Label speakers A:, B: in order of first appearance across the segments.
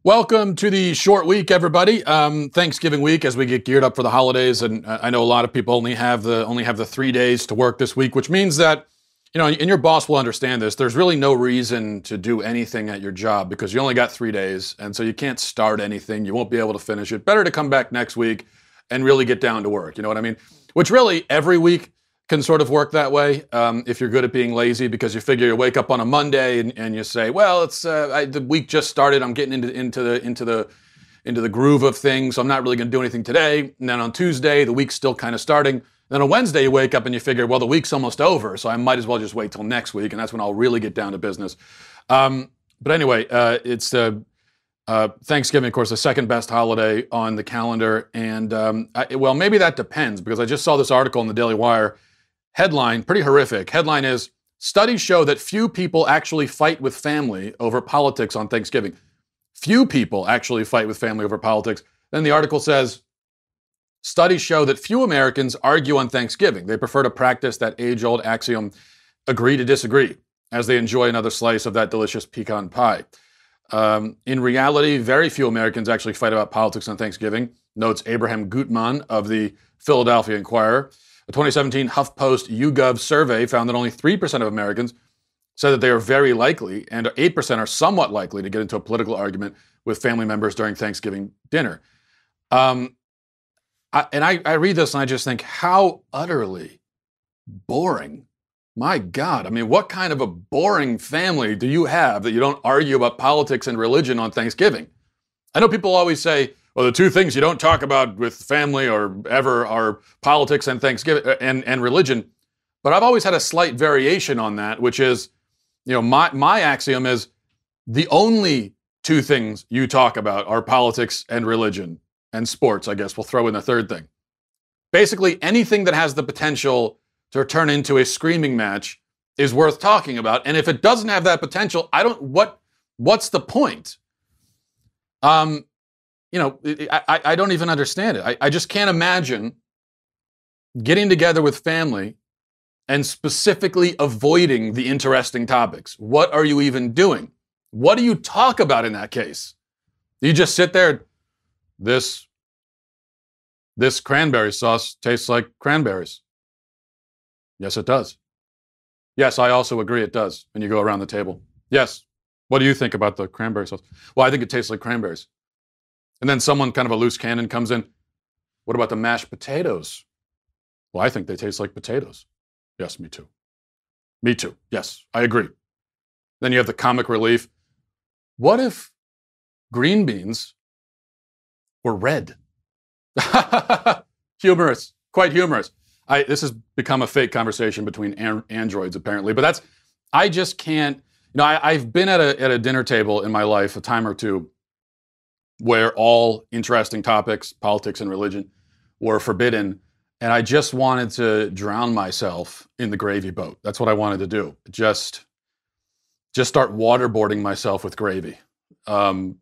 A: Welcome to the short week, everybody. Thanksgiving week, as we get geared up for the holidays, and I know a lot of people only have the 3 days to work this week, which means that, and your boss will understand this. There's really no reason to do anything at your job because you only got 3 days, and so you can't start anything. You won't be able to finish it. Better to come back next week and really get down to work. You know what I mean? Which really every week can sort of work that way if you're good at being lazy, because you figure you wake up on a Monday and you say, well, it's the week just started. I'm getting into the groove of things, so I'm not really going to do anything today. And then on Tuesday, the week's still kind of starting. And then on Wednesday, you wake up and you figure, well, the week's almost over, so I might as well just wait till next week, and that's when I'll really get down to business. But anyway, it's Thanksgiving, of course, the second best holiday on the calendar. And well, maybe that depends, because I just saw this article in the Daily Wire. Headline, pretty horrific. Headline is, studies show that few people actually fight with family over politics on Thanksgiving. Few people actually fight with family over politics. Then the article says, studies show that few Americans argue on Thanksgiving. They prefer to practice that age-old axiom, agree to disagree, as they enjoy another slice of that delicious pecan pie. In reality, very few Americans actually fight about politics on Thanksgiving, notes Abraham Gutmann of the Philadelphia Inquirer. A 2017 HuffPost YouGov survey found that only 3% of Americans said that they are very likely, and 8% are somewhat likely to get into a political argument with family members during Thanksgiving dinner. I read this and I just think, how utterly boring. My God, I mean, what kind of a boring family do you have that you don't argue about politics and religion on Thanksgiving? I know people always say, well, the two things you don't talk about with family or ever are politics and Thanksgiving and religion. But I've always had a slight variation on that, which is, my axiom is the only two things you talk about are politics and religion and sports. I guess we'll throw in a third thing. Basically, anything that has the potential to turn into a screaming match is worth talking about. And if it doesn't have that potential, what's the point? I don't even understand it. I just can't imagine getting together with family and specifically avoiding the interesting topics. What are you even doing? What do you talk about in that case? Do you just sit there, this cranberry sauce tastes like cranberries? Yes, it does. Yes, I also agree it does. And you go around the table. Yes. What do you think about the cranberry sauce? Well, I think it tastes like cranberries. And then someone, kind of a loose cannon, comes in. What about the mashed potatoes? Well, I think they taste like potatoes. Yes, me too. Me too. Yes, I agree. Then you have the comic relief. What if green beans were red? Humorous. Quite humorous. This has become a fake conversation between androids, apparently. But I just can't. I've been at a dinner table in my life a time or two where all interesting topics, politics and religion, were forbidden. And I just wanted to drown myself in the gravy boat. That's what I wanted to do. Just start waterboarding myself with gravy to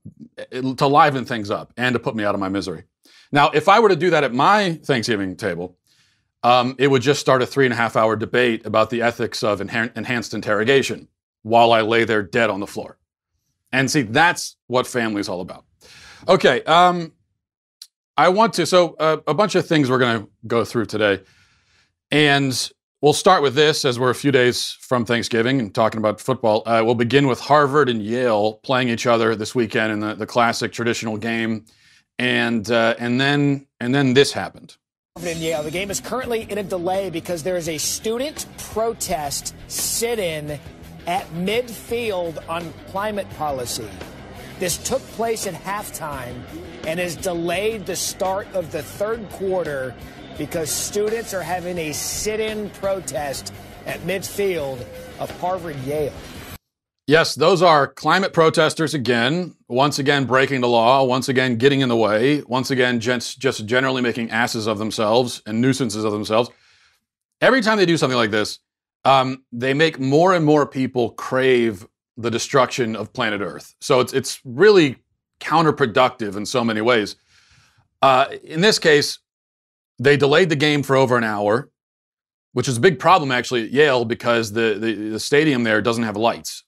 A: liven things up and to put me out of my misery. Now, if I were to do that at my Thanksgiving table, it would just start a 3.5-hour debate about the ethics of enhanced interrogation while I lay there dead on the floor. And see, that's what family's all about. Okay, a bunch of things we're going to go through today. And we'll start with this, as we're a few days from Thanksgiving and talking about football. We'll begin with Harvard and Yale playing each other this weekend in the classic traditional game. And then this happened.
B: Harvard and Yale. The game is currently in a delay because there is a student protest sit-in at midfield on climate policy. This took place at halftime and has delayed the start of the third quarter because students are having a sit-in protest at midfield of Harvard-Yale.
A: Yes, those are climate protesters again, once again breaking the law, once again getting in the way, once again just generally making asses of themselves and nuisances of themselves. Every time they do something like this, they make more and more people crave the destruction of planet Earth. So it's really counterproductive in so many ways. In this case, they delayed the game for over an hour, which is a big problem actually at Yale because the stadium there doesn't have lights.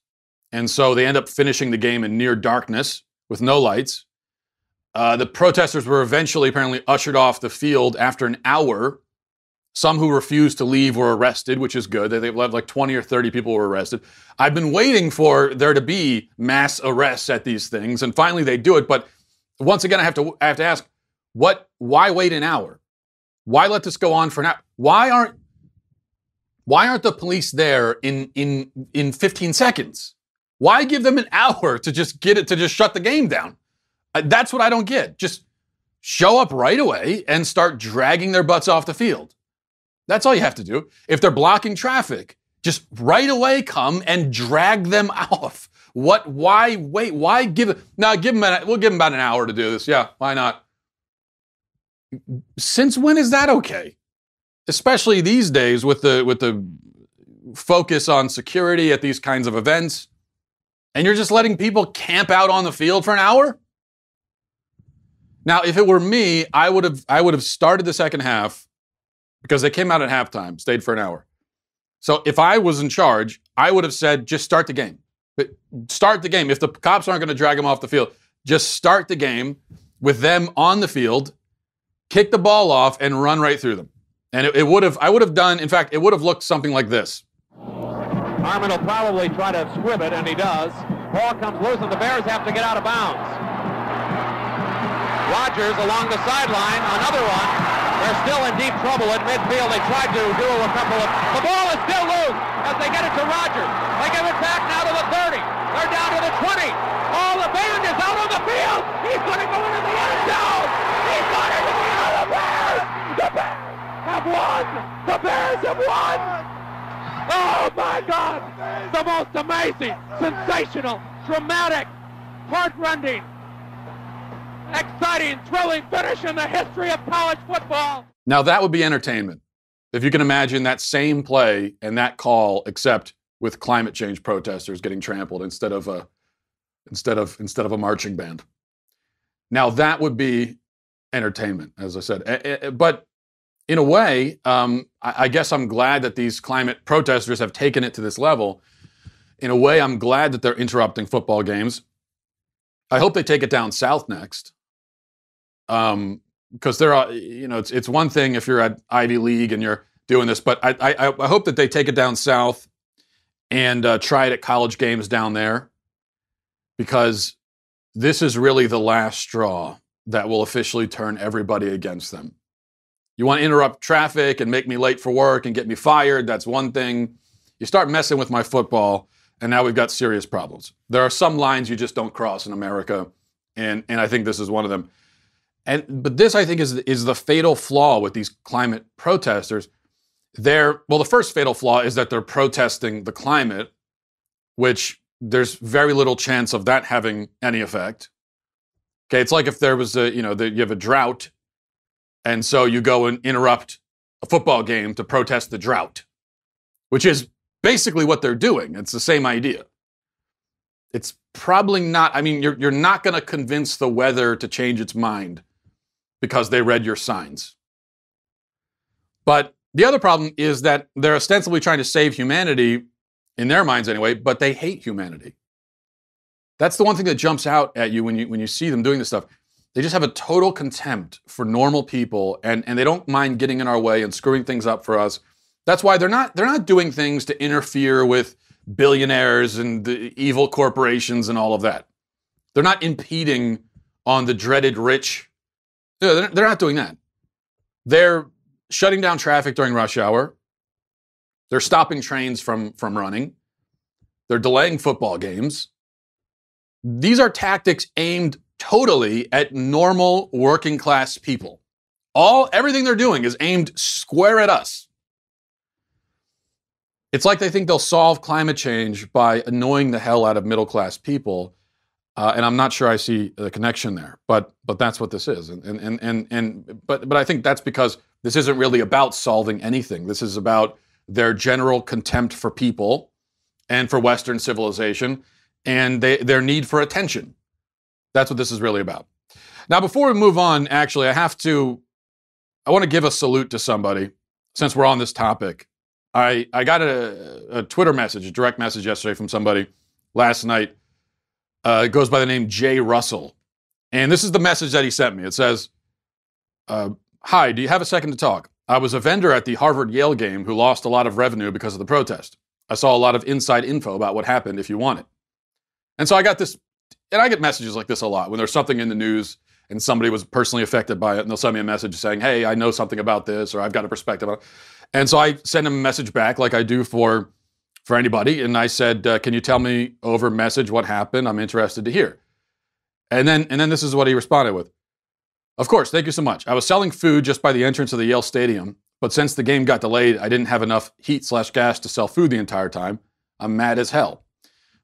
A: And so they end up finishing the game in near darkness, with no lights. The protesters were eventually apparently ushered off the field after an hour. Some who refused to leave were arrested, which is good. They've left like 20 or 30 people were arrested. I've been waiting for there to be mass arrests at these things, and finally they do it. But once again, I have to ask, why wait an hour? Why let this go on for an hour? Why aren't the police there in 15 seconds? Why give them an hour to just shut the game down? That's what I don't get. Just show up right away and start dragging their butts off the field. That's all you have to do. If they're blocking traffic, just right away come and drag them off. Why wait? Why give it? We'll give them about an hour to do this. Yeah, why not? Since when is that okay? Especially these days with the focus on security at these kinds of events. And you're just letting people camp out on the field for an hour? Now, if it were me, I would have started the second half because they came out at halftime, stayed for an hour. So if I was in charge, I would have said, just start the game. But start the game. If the cops aren't going to drag them off the field, just start the game with them on the field, kick the ball off, and run right through them. And I would have done, in fact, it would have looked something like this.
C: Harmon will probably try to squib it, and he does. Ball comes loose, and the Bears have to get out of bounds. Rodgers along the sideline, another one. They're still in deep trouble at midfield. They tried to do a couple of... The ball is still loose as they get it to Rodgers. They give it back now to the 30. They're down to the 20. Oh, the band is out on the field. He's going to go into the end zone. He's going into the end zone. The Bears have won. The Bears have won. Oh, my God. The most amazing, sensational, dramatic, heart-rending, exciting, thrilling finish in the history of college football.
A: Now that would be entertainment. If you can imagine that same play and that call, except with climate change protesters getting trampled instead of a marching band. Now that would be entertainment, as I said. But in a way, I guess I'm glad that these climate protesters have taken it to this level. In a way, I'm glad that they're interrupting football games. I hope they take it down south next. Because there are, it's one thing if you're at Ivy League and you're doing this, but I hope that they take it down south and try it at college games down there, because this is really the last straw that will officially turn everybody against them. You want to interrupt traffic and make me late for work and get me fired, that's one thing. You start messing with my football, and now we've got serious problems. There are some lines you just don't cross in America, and I think this is one of them. But this, I think, is the fatal flaw with these climate protesters. The first fatal flaw is that they're protesting the climate, which there's very little chance of that having any effect. Okay, it's like if there was you have a drought, and so you go and interrupt a football game to protest the drought, which is basically what they're doing. It's the same idea. It's probably not, you're not going to convince the weather to change its mind because they read your signs. But the other problem is that they're ostensibly trying to save humanity, in their minds anyway, but they hate humanity. That's the one thing that jumps out at you when you see them doing this stuff. They just have a total contempt for normal people, and they don't mind getting in our way and screwing things up for us. That's why they're not doing things to interfere with billionaires and the evil corporations and all of that. They're not impeding on the dreaded rich. They're not doing that. They're shutting down traffic during rush hour. They're stopping trains from running. They're delaying football games. These are tactics aimed totally at normal working class people. Everything they're doing is aimed square at us. It's like they think they'll solve climate change by annoying the hell out of middle class people. And I'm not sure I see the connection there, but that's what this is. But I think that's because this isn't really about solving anything. This is about their general contempt for people and for Western civilization and their need for attention. That's what this is really about. Now, before we move on, actually, I want to give a salute to somebody since we're on this topic. I got a Twitter message, a direct message yesterday from somebody last night It goes by the name Jay Russell. And this is the message that he sent me. It says, hi, do you have a second to talk? I was a vendor at the Harvard-Yale game who lost a lot of revenue because of the protest. I saw a lot of inside info about what happened if you want it. And so I got this, and I get messages like this a lot when there's something in the news and somebody was personally affected by it, and they'll send me a message saying, hey, I know something about this, or I've got a perspective on it. And so I send him a message back like I do for anybody, and I said, can you tell me over message what happened? I'm interested to hear. And then this is what he responded with. Of course, thank you so much. I was selling food just by the entrance of the Yale Stadium, but since the game got delayed, I didn't have enough heat/gas to sell food the entire time. I'm mad as hell.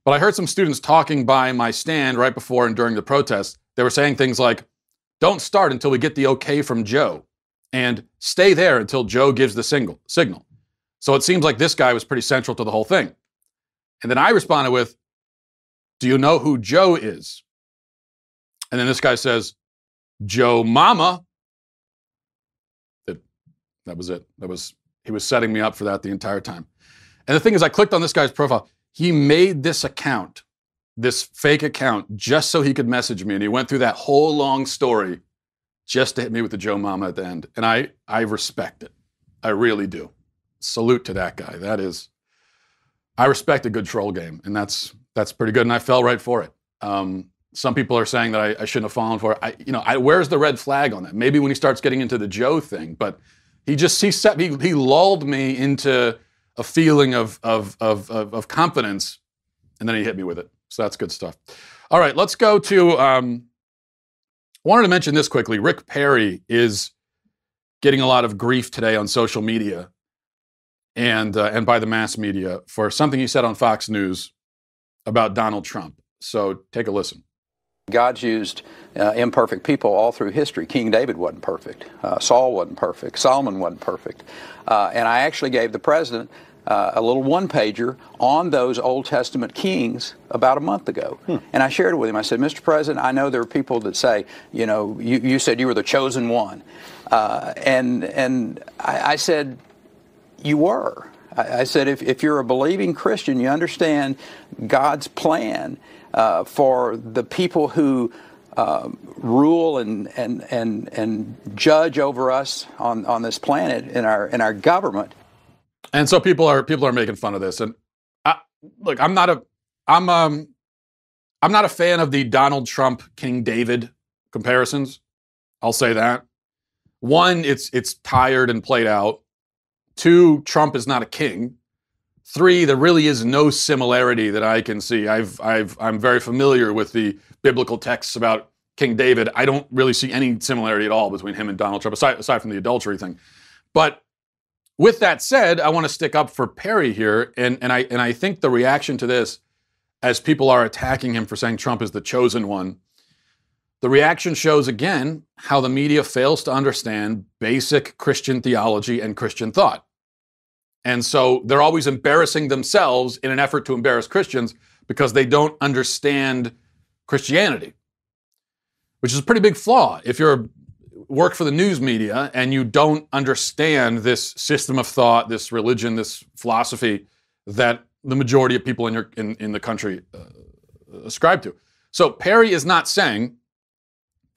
A: But I heard some students talking by my stand right before and during the protest. They were saying things like, don't start until we get the okay from Joe, and stay there until Joe gives the signal. So it seems like this guy was pretty central to the whole thing. And then I responded with, do you know who Joe is? And then this guy says, Joe Mama. That was it. He was setting me up for that the entire time. And the thing is, I clicked on this guy's profile. He made this account, this fake account, just so he could message me. And he went through that whole long story just to hit me with the Joe Mama at the end. And I respect it. I really do. Salute to that guy. I respect a good troll game. And that's pretty good. And I fell right for it. Some people are saying that I shouldn't have fallen for it. Where's the red flag on that? Maybe when he starts getting into the Joe thing, but he lulled me into a feeling of confidence, and then he hit me with it. So that's good stuff. All right, let's go to, I wanted to mention this quickly. Rick Perry is getting a lot of grief today on social media and by the mass media for something he said on Fox News about Donald Trump. So take a listen.
D: God's used imperfect people all through history. King David wasn't perfect. Saul wasn't perfect. Solomon wasn't perfect. And I actually gave the president a little one-pager on those Old Testament kings about a month ago. And I shared it with him. I said, Mr. President, I know there are people that say, you said you were the chosen one. And I said, you were. I said, if you're a believing Christian, you understand God's plan for the people who rule and judge over us on this planet in our government.
A: And so people are making fun of this. And look, I'm not a fan of the Donald Trump King David comparisons. I'll say that. One, it's tired and played out. Two, Trump is not a king. Three, there really is no similarity that I can see. I'm very familiar with the biblical texts about King David. I don't really see any similarity at all between him and Donald Trump, aside from the adultery thing. But with that said, I want to stick up for Perry here, and I think the reaction to this, as people are attacking him for saying Trump is the chosen one, the reaction shows again how the media fails to understand basic Christian theology and Christian thought. And so they're always embarrassing themselves in an effort to embarrass Christians because they don't understand Christianity, which is a pretty big flaw. If you work for the news media and you don't understand this system of thought, this religion, this philosophy that the majority of people in the country ascribe to. So Perry is not saying,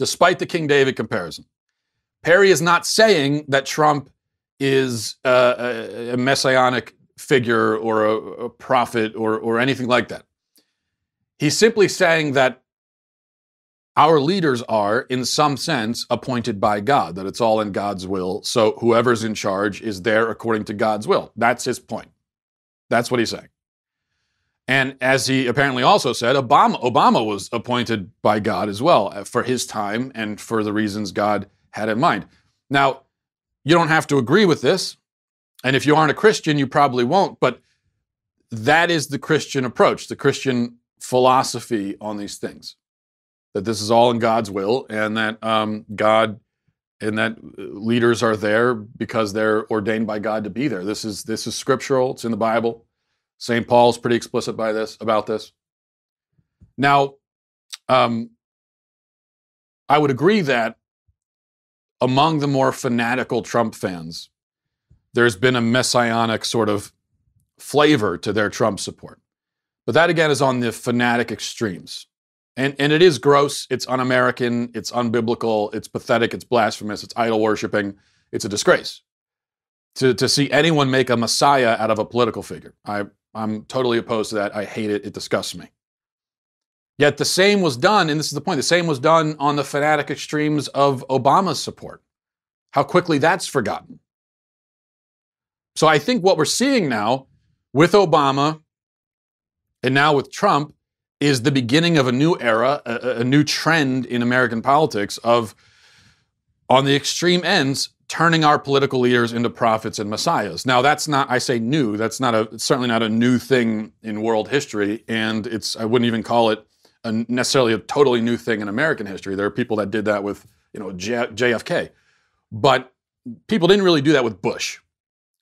A: despite the King David comparison, Perry is not saying that Trump is a messianic figure or a prophet or anything like that. He's simply saying that our leaders are, in some sense, appointed by God, that it's all in God's will. So whoever's in charge is there according to God's will. That's his point. That's what he's saying. And as he apparently also said, Obama was appointed by God as well for his time and for the reasons God had in mind. Now, you don't have to agree with this. And if you aren't a Christian, you probably won't. But that is the Christian approach, the Christian philosophy on these things. That this is all in God's will, and that God and that leaders are there because they're ordained by God to be there. This is scriptural. It's in the Bible. St. Paul's pretty explicit about this. Now, I would agree that among the more fanatical Trump fans, there's been a messianic sort of flavor to their Trump support. But that, again, is on the fanatic extremes. And it is gross, it's un-American, it's unbiblical, it's pathetic, it's blasphemous, it's idol worshiping, it's a disgrace. To see anyone make a messiah out of a political figure. I'm totally opposed to that. I hate it. It disgusts me. Yet the same was done, and this is the point, the same was done on the fanatic extremes of Obama's support. How quickly that's forgotten. So I think what we're seeing now with Obama and now with Trump is the beginning of a new era, a new trend in American politics of, on the extreme ends, turning our political leaders into prophets and messiahs. Now, that's not, I say new, it's certainly not a new thing in world history, and I wouldn't even call it necessarily a totally new thing in American history. There are people that did that with, JFK. But people didn't really do that with Bush.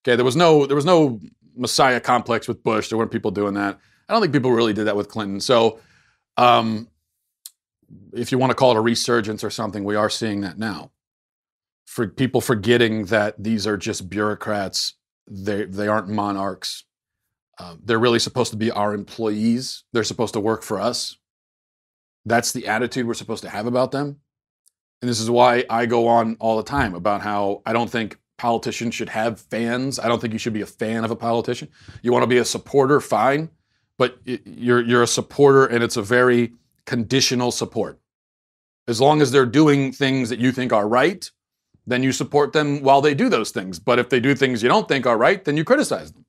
A: Okay, there was no messiah complex with Bush. There weren't people doing that. I don't think people really did that with Clinton. So, if you want to call it a resurgence or something, we are seeing that now. For people forgetting that these are just bureaucrats, they aren't monarchs. They're really supposed to be our employees. They're supposed to work for us. That's the attitude we're supposed to have about them. And this is why I go on all the time about how I don't think politicians should have fans. I don't think you should be a fan of a politician. You want to be a supporter, fine, but you're a supporter, and it's a very conditional support. As long as they're doing things that you think are right, then you support them while they do those things. But if they do things you don't think are right, then you criticize them.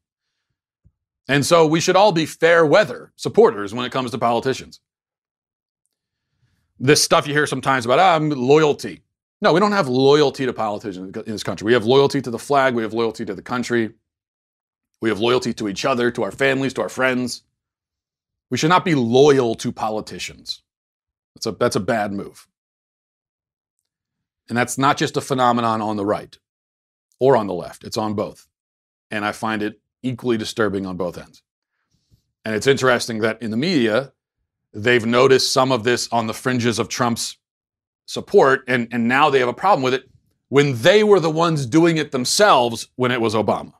A: And so we should all be fair weather supporters when it comes to politicians. This stuff you hear sometimes about loyalty. No, we don't have loyalty to politicians in this country. We have loyalty to the flag. We have loyalty to the country. We have loyalty to each other, to our families, to our friends. We should not be loyal to politicians. That's a bad move. And that's not just a phenomenon on the right or on the left. It's on both. And I find it equally disturbing on both ends. And it's interesting that in the media, they've noticed some of this on the fringes of Trump's support, and now they have a problem with it when they were the ones doing it themselves when it was Obama.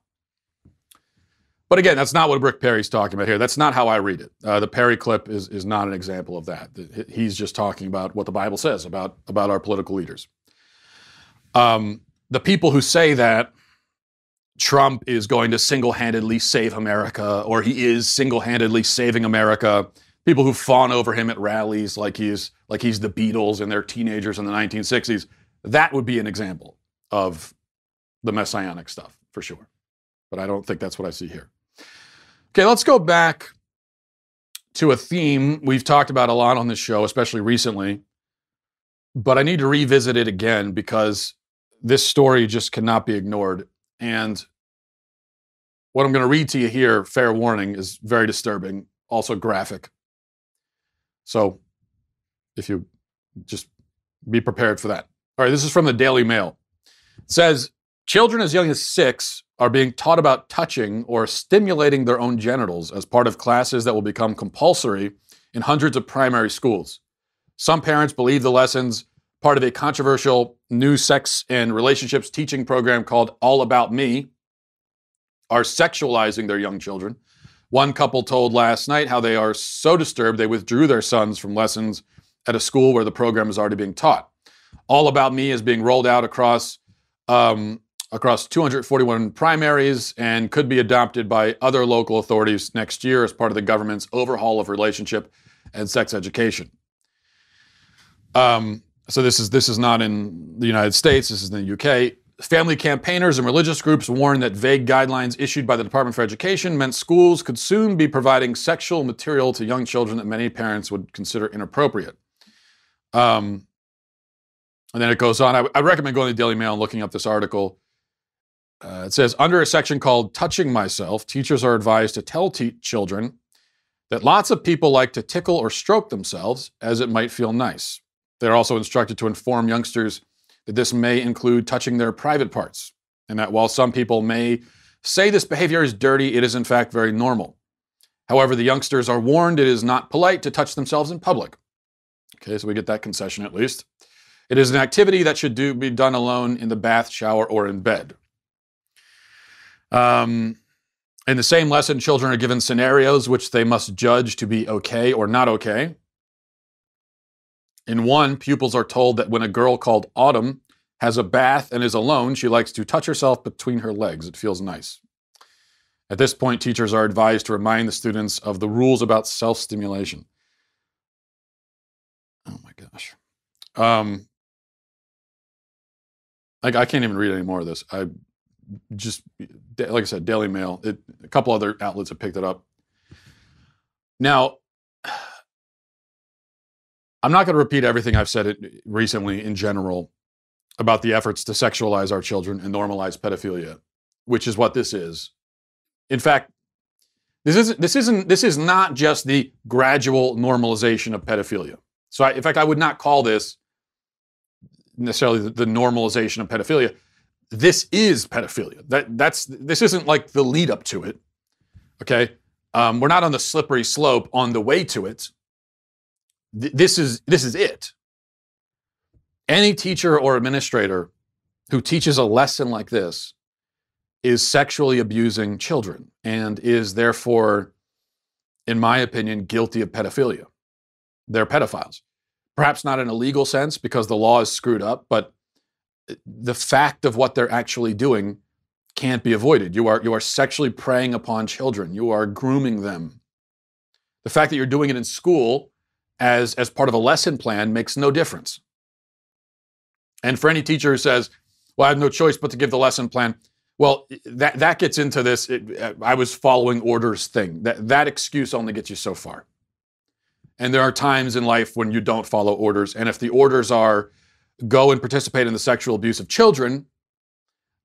A: But again, that's not what Rick Perry's talking about here. That's not how I read it. The Perry clip is not an example of that. He's just talking about what the Bible says about our political leaders. The people who say that Trump is going to single-handedly save America, or he is single-handedly saving America, people who fawn over him at rallies like he's the Beatles and they're teenagers in the 1960s, that would be an example of the messianic stuff, for sure. But I don't think that's what I see here. Okay, let's go back to a theme we've talked about a lot on this show, especially recently, but I need to revisit it again because this story just cannot be ignored. And what I'm going to read to you here, fair warning, is very disturbing, also graphic. So if you just be prepared for that. All right, this is from the Daily Mail. It says, children as young as 6 are being taught about touching or stimulating their own genitals as part of classes that will become compulsory in hundreds of primary schools. Some parents believe the lessons, part of a controversial new sex and relationships teaching program called All About Me, are sexualizing their young children. One couple told last night how they are so disturbed they withdrew their sons from lessons at a school where the program is already being taught. All About Me is being rolled out across 241 primaries and could be adopted by other local authorities next year as part of the government's overhaul of relationship and sex education. So this is not in the United States. This is in the UK. Family campaigners and religious groups warn that vague guidelines issued by the Department for Education meant schools could soon be providing sexual material to young children that many parents would consider inappropriate. And then it goes on. I recommend going to the Daily Mail and looking up this article. It says, under a section called Touching Myself, teachers are advised to tell children that lots of people like to tickle or stroke themselves as it might feel nice. They're also instructed to inform youngsters that this may include touching their private parts, and that while some people may say this behavior is dirty, it is in fact very normal. However, the youngsters are warned it is not polite to touch themselves in public. Okay, so we get that concession at least. It is an activity that should be done alone in the bath, shower, or in bed. In the same lesson, children are given scenarios which they must judge to be okay or not okay. In one, pupils are told that when a girl called Autumn has a bath and is alone, she likes to touch herself between her legs. It feels nice. At this point, teachers are advised to remind the students of the rules about self-stimulation. Oh my gosh. I can't even read any more of this. I just, like I said, Daily Mail. A couple other outlets have picked it up. Now, I'm not going to repeat everything I've said recently in general about the efforts to sexualize our children and normalize pedophilia, which is what this is. In fact, this is not just the gradual normalization of pedophilia. So, in fact, I would not call this necessarily the normalization of pedophilia. This is pedophilia. This isn't like the lead up to it. Okay, we're not on the slippery slope on the way to it. This is it. Any teacher or administrator who teaches a lesson like this is sexually abusing children and is therefore, in my opinion, guilty of pedophilia. They're pedophiles. Perhaps not in a legal sense because the law is screwed up, but the fact of what they're actually doing can't be avoided. You are sexually preying upon children. You are grooming them. The fact that you're doing it in school as part of a lesson plan makes no difference. And for any teacher who says, well, I have no choice but to give the lesson plan, well, that gets into this, I was following orders thing. That excuse only gets you so far. And there are times in life when you don't follow orders. And if the orders are go and participate in the sexual abuse of children,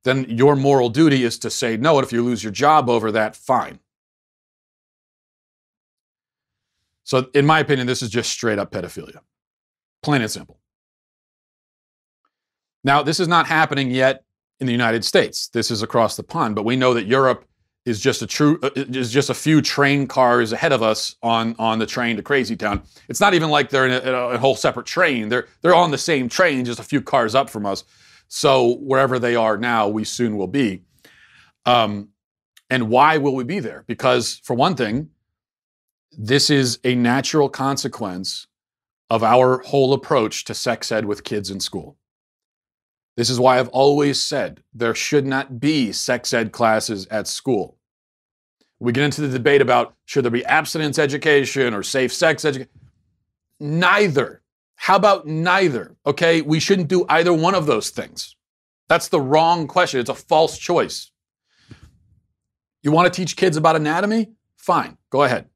A: then your moral duty is to say no. And if you lose your job over that, fine. So in my opinion, this is just straight up pedophilia. Plain and simple. Now, this is not happening yet in the United States. This is across the pond, but we know that Europe is just a few train cars ahead of us on the train to Crazy Town. It's not even like they're in a whole separate train. They're on the same train, just a few cars up from us. So wherever they are now, we soon will be. And why will we be there? Because for one thing, this is a natural consequence of our whole approach to sex ed with kids in school. This is why I've always said there should not be sex ed classes at school. We get into the debate about should there be abstinence education or safe sex education. Neither. How about neither? Okay, we shouldn't do either one of those things. That's the wrong question. It's a false choice. You want to teach kids about anatomy? Fine, go ahead.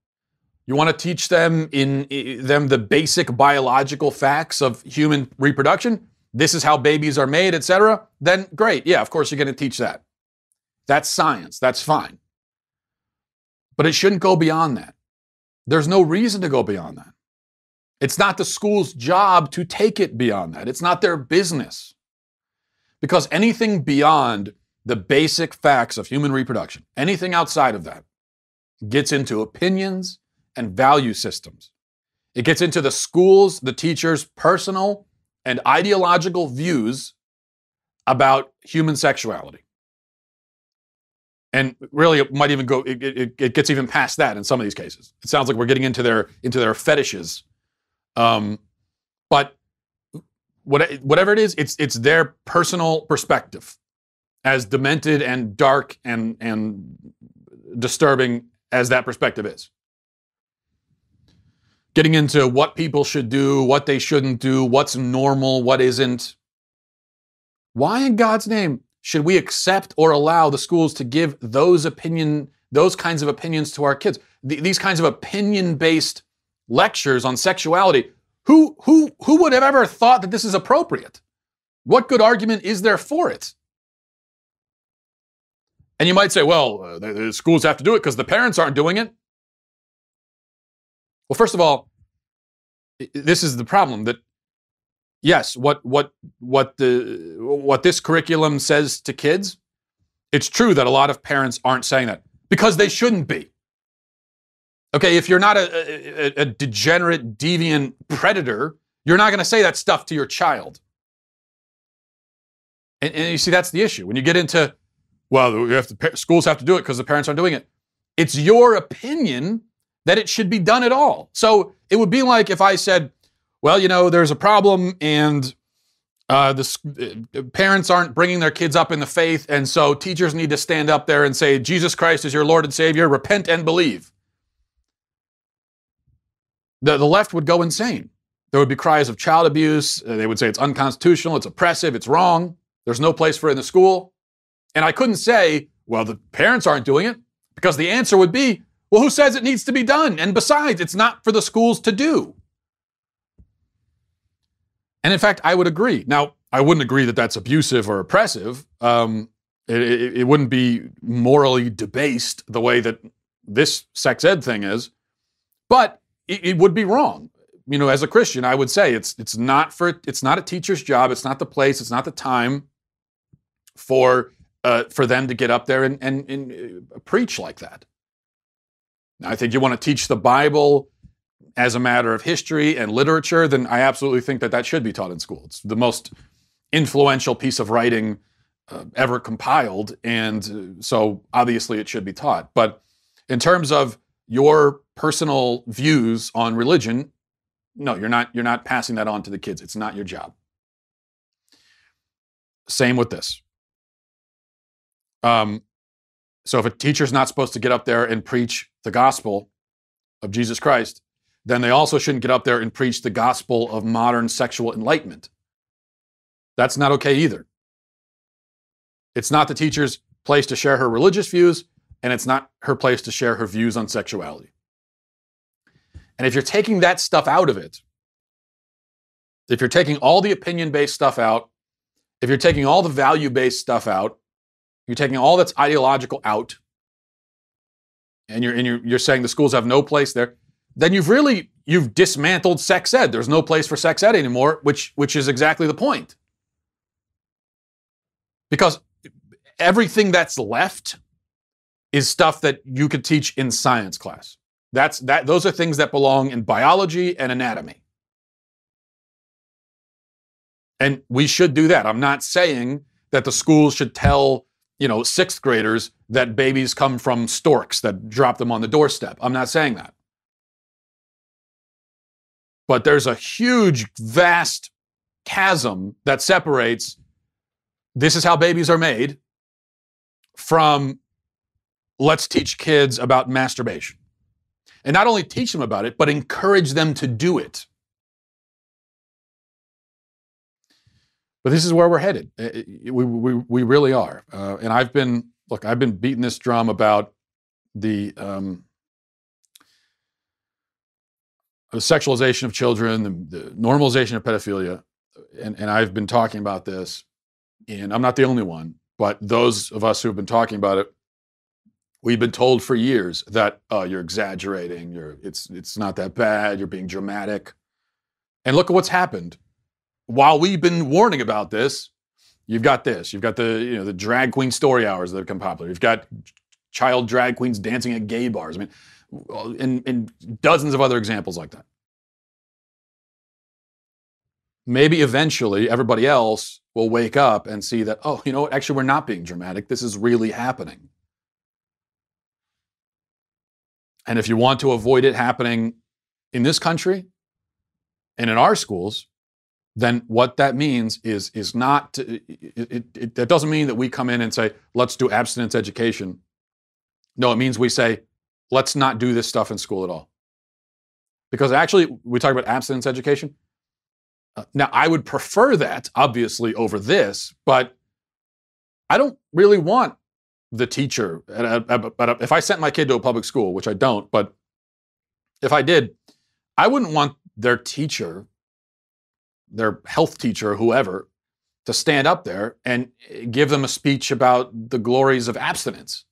A: You want to teach them the basic biological facts of human reproduction? This is how babies are made, etc. Then great. Yeah, of course you're going to teach that. That's science. That's fine. But it shouldn't go beyond that. There's no reason to go beyond that. It's not the school's job to take it beyond that. It's not their business. Because anything beyond the basic facts of human reproduction, anything outside of that, gets into opinions and value systems. It gets into the school's, the teacher's personal and ideological views about human sexuality. And really, it might even go, it gets even past that in some of these cases. It sounds like we're getting into their fetishes. But whatever it is, it's their personal perspective, as demented and dark and disturbing as that perspective is. Getting into what people should do, what they shouldn't do, what's normal, what isn't. Why in God's name should we accept or allow the schools to give those kinds of opinions to our kids? These kinds of opinion-based lectures on sexuality. Who would have ever thought that this is appropriate? What good argument is there for it? And you might say, well, the schools have to do it because the parents aren't doing it. Well, first of all, this is the problem that, yes, what this curriculum says to kids, it's true that a lot of parents aren't saying that because they shouldn't be. Okay, if you're not a degenerate, deviant predator, you're not going to say that stuff to your child. And you see, that's the issue. When you get into, well, schools have to do it because the parents aren't doing it. It's your opinion that it should be done at all. So it would be like if I said, well, there's a problem and parents aren't bringing their kids up in the faith, and so teachers need to stand up there and say, Jesus Christ is your Lord and Savior, repent and believe. The left would go insane. There would be cries of child abuse. They would say it's unconstitutional, it's oppressive, it's wrong. There's no place for it in the school. And I couldn't say, well, the parents aren't doing it, because the answer would be, well, who says it needs to be done? And besides, it's not for the schools to do. And in fact, I would agree. Now, I wouldn't agree that that's abusive or oppressive. It wouldn't be morally debased the way that this sex ed thing is, but it would be wrong. As a Christian, I would say it's not a teacher's job. It's not the place. It's not the time for them to get up there and preach like that. Now, I think you want to teach the Bible as a matter of history and literature, then I absolutely think that should be taught in school. It's the most influential piece of writing ever compiled, and so obviously it should be taught. But in terms of your personal views on religion, no, you're not passing that on to the kids. It's not your job. Same with this. So if a teacher's not supposed to get up there and preach the gospel of Jesus Christ, then they also shouldn't get up there and preach the gospel of modern sexual enlightenment. That's not okay either. It's not the teacher's place to share her religious views, and it's not her place to share her views on sexuality. And if you're taking that stuff out of it, if you're taking all the opinion-based stuff out, if you're taking all the value-based stuff out, you're taking all that's ideological out, and you're saying the schools have no place there, then you've dismantled sex ed. There's no place for sex ed anymore, which is exactly the point. Because everything that's left is stuff that you could teach in science class. Those are things that belong in biology and anatomy. And we should do that. I'm not saying that the schools should tell, sixth graders that babies come from storks that drop them on the doorstep. I'm not saying that. But there's a huge, vast chasm that separates this is how babies are made from let's teach kids about masturbation. And not only teach them about it, but encourage them to do it. But this is where we're headed. We really are. And I've been beating this drum about the sexualization of children, the normalization of pedophilia. And I've been talking about this, and I'm not the only one, but those of us who have been talking about it, we've been told for years that, you're exaggerating, it's not that bad, you're being dramatic. And look at what's happened. While we've been warning about this, you've got the drag queen story hours that have become popular. You've got child drag queens dancing at gay bars. I mean, and dozens of other examples like that. Maybe eventually everybody else will wake up and see that, oh, you know what, actually we're not being dramatic. This is really happening. And if you want to avoid it happening in this country and in our schools, then what that means is not, that doesn't mean that we come in and say, let's do abstinence education. No, it means we say, let's not do this stuff in school at all. Because actually, we talk about abstinence education. Now, I would prefer that, obviously, over this, but I don't really want the teacher, if I sent my kid to a public school, which I don't, but if I did, I wouldn't want their teacher, their health teacher, whoever, to stand up there and give them a speech about the glories of abstinence.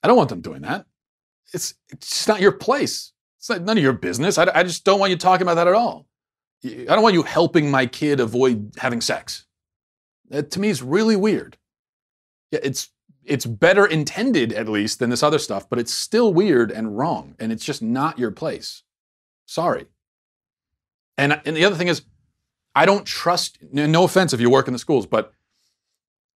A: I don't want them doing that. It's just not your place. It's none of your business. I just don't want you talking about that at all. I don't want you helping my kid avoid having sex. That, to me, is really weird. Yeah, it's better intended, at least, than this other stuff, but it's still weird and wrong, and it's just not your place. Sorry. And the other thing is, I don't trust, no offense if you work in the schools, but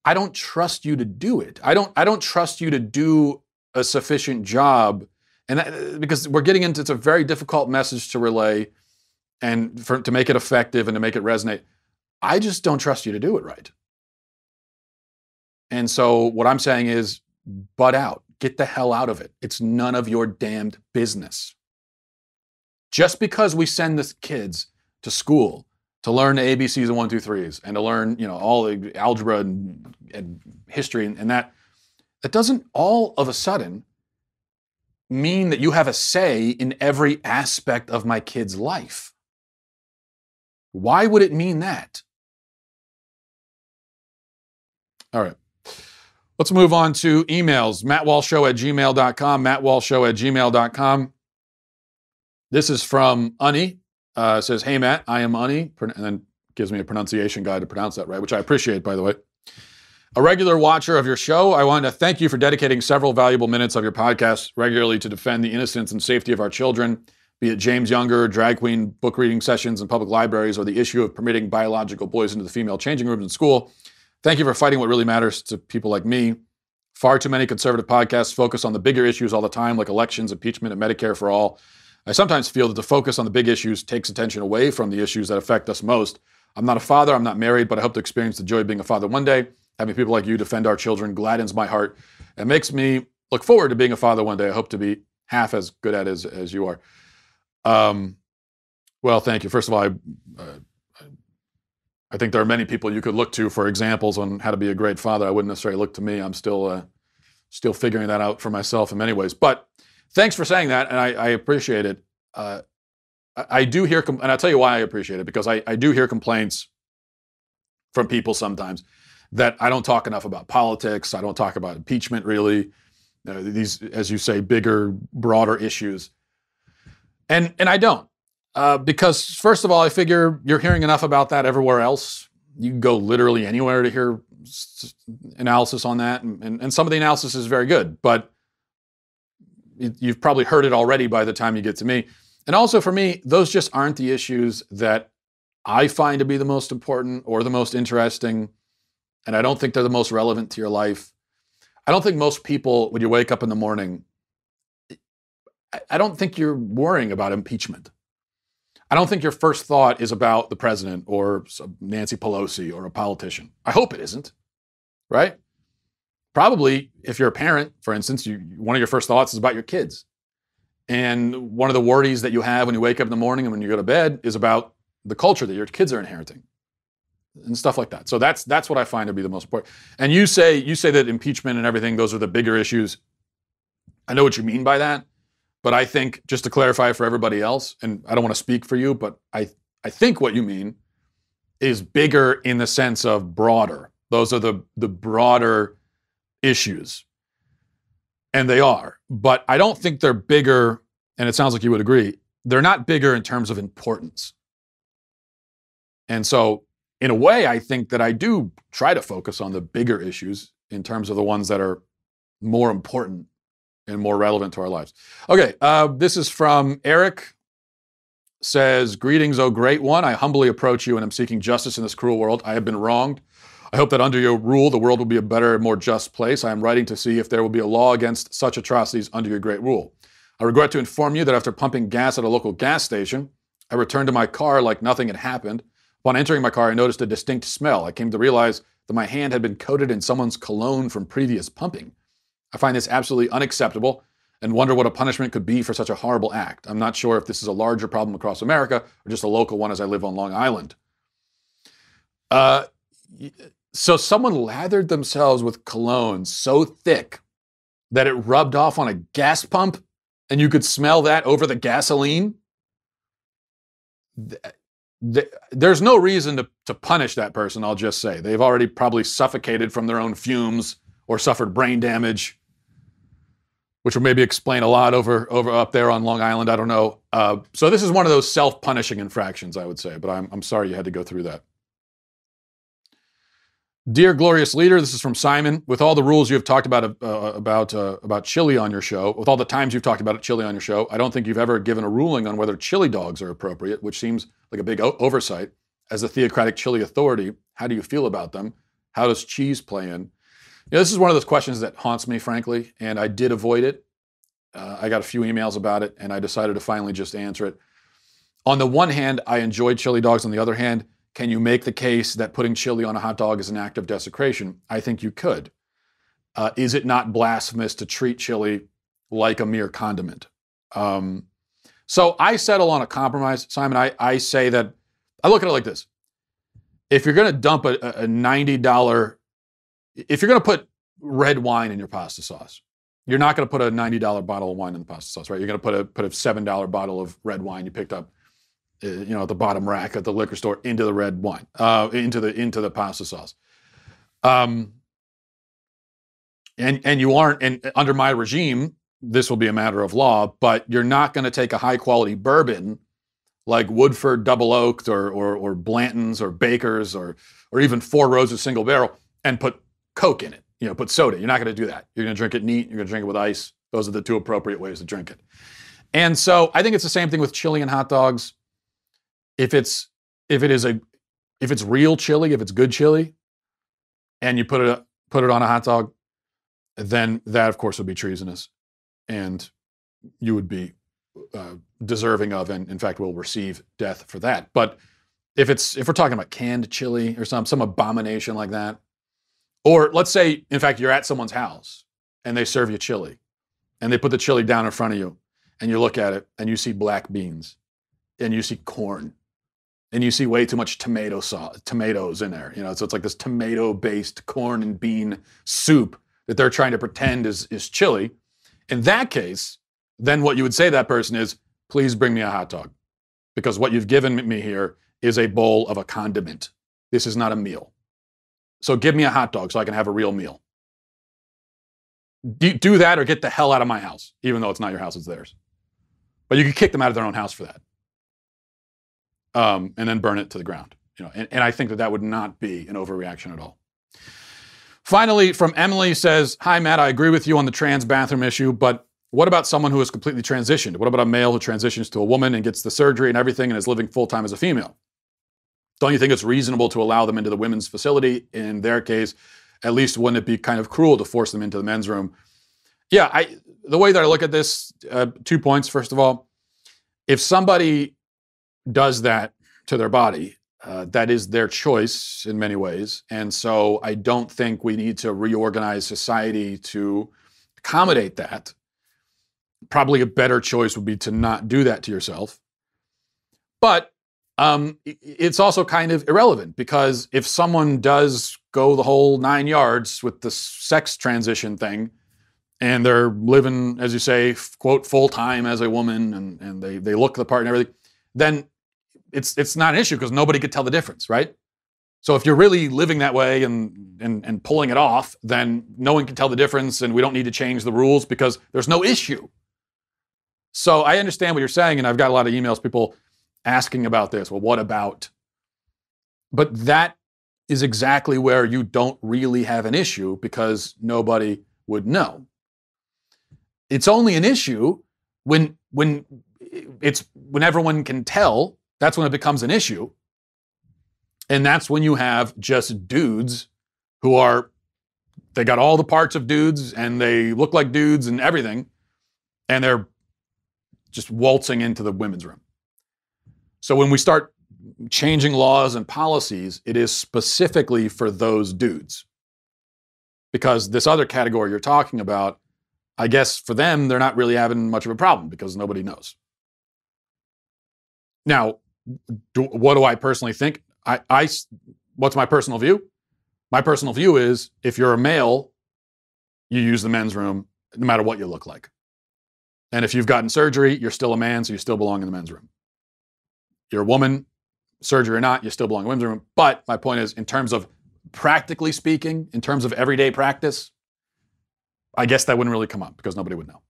A: I don't trust you to do it. I don't trust you to do a sufficient job, and because we're getting into, it's a very difficult message to relay. and to make it effective and to make it resonate. I just don't trust you to do it right. And so what I'm saying is, butt out. Get the hell out of it. It's none of your damned business. Just because we send the kids to school to learn the ABCs and 1, 2, 3s and to learn, all the algebra and history and that doesn't all of a sudden mean that you have a say in every aspect of my kid's life. Why would it mean that? All right. Let's move on to emails. mattwalshshow@gmail.com, mattwalshshow@gmail.com. This is from Unny. It says, "Hey, Matt, I am Unny," and then gives me a pronunciation guide to pronounce that right, which I appreciate, by the way. "A regular watcher of your show, I want to thank you for dedicating several valuable minutes of your podcast regularly to defend the innocence and safety of our children, be it James Younger, drag queen book reading sessions in public libraries, or the issue of permitting biological boys into the female changing rooms in school. Thank you for fighting what really matters to people like me. Far too many conservative podcasts focus on the bigger issues all the time, like elections, impeachment, and Medicare for all. I sometimes feel that the focus on the big issues takes attention away from the issues that affect us most. I'm not a father, I'm not married, but I hope to experience the joy of being a father one day. Having people like you defend our children gladdens my heart and makes me look forward to being a father one day. I hope to be half as good at it as you are." Well, thank you. First of all, I think there are many people you could look to for examples on how to be a great father. I wouldn't necessarily look to me. I'm still figuring that out for myself in many ways. But thanks for saying that, and I appreciate it. I do hear, and I'll tell you why I appreciate it, because I do hear complaints from people sometimes that I don't talk enough about politics. I don't talk about impeachment, really. These, as you say, bigger, broader issues. And I don't. Because first of all, I figure you're hearing enough about that everywhere else. You can go literally anywhere to hear analysis on that. And some of the analysis is very good, but you've probably heard it already by the time you get to me. And also for me, those just aren't the issues that I find to be the most important or the most interesting. And I don't think they're the most relevant to your life. I don't think most people, when you wake up in the morning, I don't think you're worrying about impeachment. I don't think your first thought is about the president or Nancy Pelosi or a politician. I hope it isn't, right? Probably, if you're a parent, for instance, one of your first thoughts is about your kids. And one of the worries that you have when you wake up in the morning and when you go to bed is about the culture that your kids are inheriting and stuff like that. So that's what I find to be the most important. And you say that impeachment and everything, those are the bigger issues. I know what you mean by that. But I think, just to clarify for everybody else, and I don't want to speak for you, but I think what you mean is bigger in the sense of broader. Those are the broader issues. And they are. But I don't think they're bigger, and it sounds like you would agree, they're not bigger in terms of importance. And so, in a way, I think that I do try to focus on the bigger issues in terms of the ones that are more important and more relevant to our lives. Okay, this is from Eric. Says, "Greetings, oh great one. I humbly approach you and am seeking justice in this cruel world. I have been wronged. I hope that under your rule, the world will be a better and more just place. I am writing to see if there will be a law against such atrocities under your great rule. I regret to inform you that after pumping gas at a local gas station, I returned to my car like nothing had happened. Upon entering my car, I noticed a distinct smell. I came to realize that my hand had been coated in someone's cologne from previous pumping. I find this absolutely unacceptable and wonder what a punishment could be for such a horrible act. I'm not sure if this is a larger problem across America or just a local one as I live on Long Island." So someone lathered themselves with cologne so thick that it rubbed off on a gas pump and you could smell that over the gasoline? There's no reason to punish that person, I'll just say. They've already probably suffocated from their own fumes or suffered brain damage, which would maybe explain a lot over up there on Long Island. I don't know. So this is one of those self-punishing infractions, I would say, but I'm sorry you had to go through that. "Dear glorious leader," this is from Simon. "With all the rules you have talked about chili on your show, with all the times you've talked about chili on your show, I don't think you've ever given a ruling on whether chili dogs are appropriate, which seems like a big oversight. As a theocratic chili authority, how do you feel about them? How does cheese play in?" This is one of those questions that haunts me, frankly, and I did avoid it. I got a few emails about it, and I decided to finally just answer it. On the one hand, I enjoy chili dogs. On the other hand, can you make the case that putting chili on a hot dog is an act of desecration? I think you could. Is it not blasphemous to treat chili like a mere condiment? So I settle on a compromise, Simon. I say that, I look at it like this. If you're going to dump a $90, if you're going to put red wine in your pasta sauce, you're not going to put a $90 bottle of wine in the pasta sauce, right? You're going to put a $7 bottle of red wine you picked up, at the bottom rack at the liquor store into the red wine, into the pasta sauce. And you aren't, and under my regime, this will be a matter of law, but you're not going to take a high quality bourbon like Woodford Double Oaked or Blanton's or Baker's or even Four Roses Single Barrel and put Coke in it, put soda. You're not going to do that. You're going to drink it neat. You're going to drink it with ice. Those are the two appropriate ways to drink it. And so I think it's the same thing with chili and hot dogs. If it's real chili, if it's good chili, and you put it on a hot dog, then that of course would be treasonous, and you would be deserving of, and in fact will receive death for that. But if we're talking about canned chili or some abomination like that, or let's say in fact you're at someone's house and they serve you chili, and they put the chili down in front of you, and you look at it and you see black beans, and you see corn, and you see way too much tomatoes in there, so it's like this tomato-based corn and bean soup that they're trying to pretend is chili. In that case, then what you would say to that person is, please bring me a hot dog, because what you've given me here is a bowl of a condiment. This is not a meal. So give me a hot dog so I can have a real meal. Do that or get the hell out of my house, even though it's not your house, it's theirs. But you could kick them out of their own house for that. And then burn it to the ground. And I think that would not be an overreaction at all. Finally, from Emily says, hi, Matt, I agree with you on the trans bathroom issue, but what about someone who is completely transitioned? What about a male who transitions to a woman and gets the surgery and everything and is living full-time as a female? Don't you think it's reasonable to allow them into the women's facility? In their case, at least wouldn't it be kind of cruel to force them into the men's room? Yeah, the way that I look at this, 2 points. First of all, if somebody does that to their body, that is their choice in many ways. And so I don't think we need to reorganize society to accommodate that. Probably a better choice would be to not do that to yourself. But it's also kind of irrelevant, because if someone does go the whole 9 yards with the sex transition thing, and they're living, as you say, quote, full-time as a woman, and they look the part and everything, then it's not an issue because nobody could tell the difference, right? So if you're really living that way and pulling it off, then no one can tell the difference, and we don't need to change the rules because there's no issue. So I understand what you're saying, and I've got a lot of emails, people asking about this. Well, what about? But that is exactly where you don't really have an issue, because nobody would know. It's only an issue when everyone can tell. That's when it becomes an issue. And that's when you have just dudes who they got all the parts of dudes and they look like dudes and everything, and they're just waltzing into the women's room. So when we start changing laws and policies, it is specifically for those dudes. Because this other category you're talking about, I guess for them, they're not really having much of a problem because nobody knows. Now, what do I personally think? What's my personal view? My personal view is, if you're a male, you use the men's room no matter what you look like. And if you've gotten surgery, you're still a man, so you still belong in the men's room. You're a woman, surgery or not, you still belong in the women's room. But my point is, in terms of practically speaking, in terms of everyday practice, I guess that wouldn't really come up because nobody would know.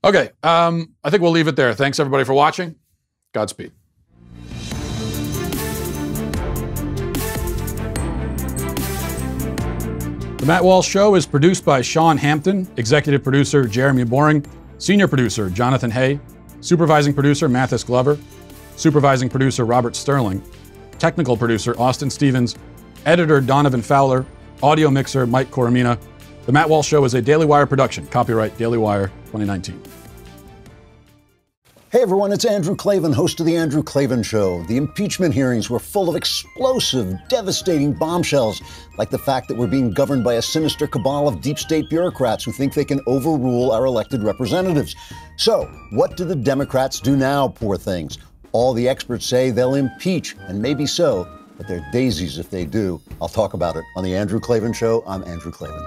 A: Okay, I think we'll leave it there. Thanks everybody for watching. Godspeed. The Matt Walsh Show is produced by Sean Hampton, executive producer Jeremy Boring, senior producer Jonathan Hay, supervising producer Mathis Glover, supervising producer Robert Sterling, technical producer Austin Stevens, editor Donovan Fowler, audio mixer Mike Coromina. The Matt Walsh Show is a Daily Wire production. Copyright Daily Wire 2019.
E: Hey everyone, it's Andrew Klavan, host of The Andrew Klavan Show. The impeachment hearings were full of explosive, devastating bombshells, like the fact that we're being governed by a sinister cabal of deep state bureaucrats who think they can overrule our elected representatives. So, what do the Democrats do now, poor things? All the experts say they'll impeach, and maybe so, but they're daisies if they do. I'll talk about it on The Andrew Klavan Show. I'm Andrew Klavan.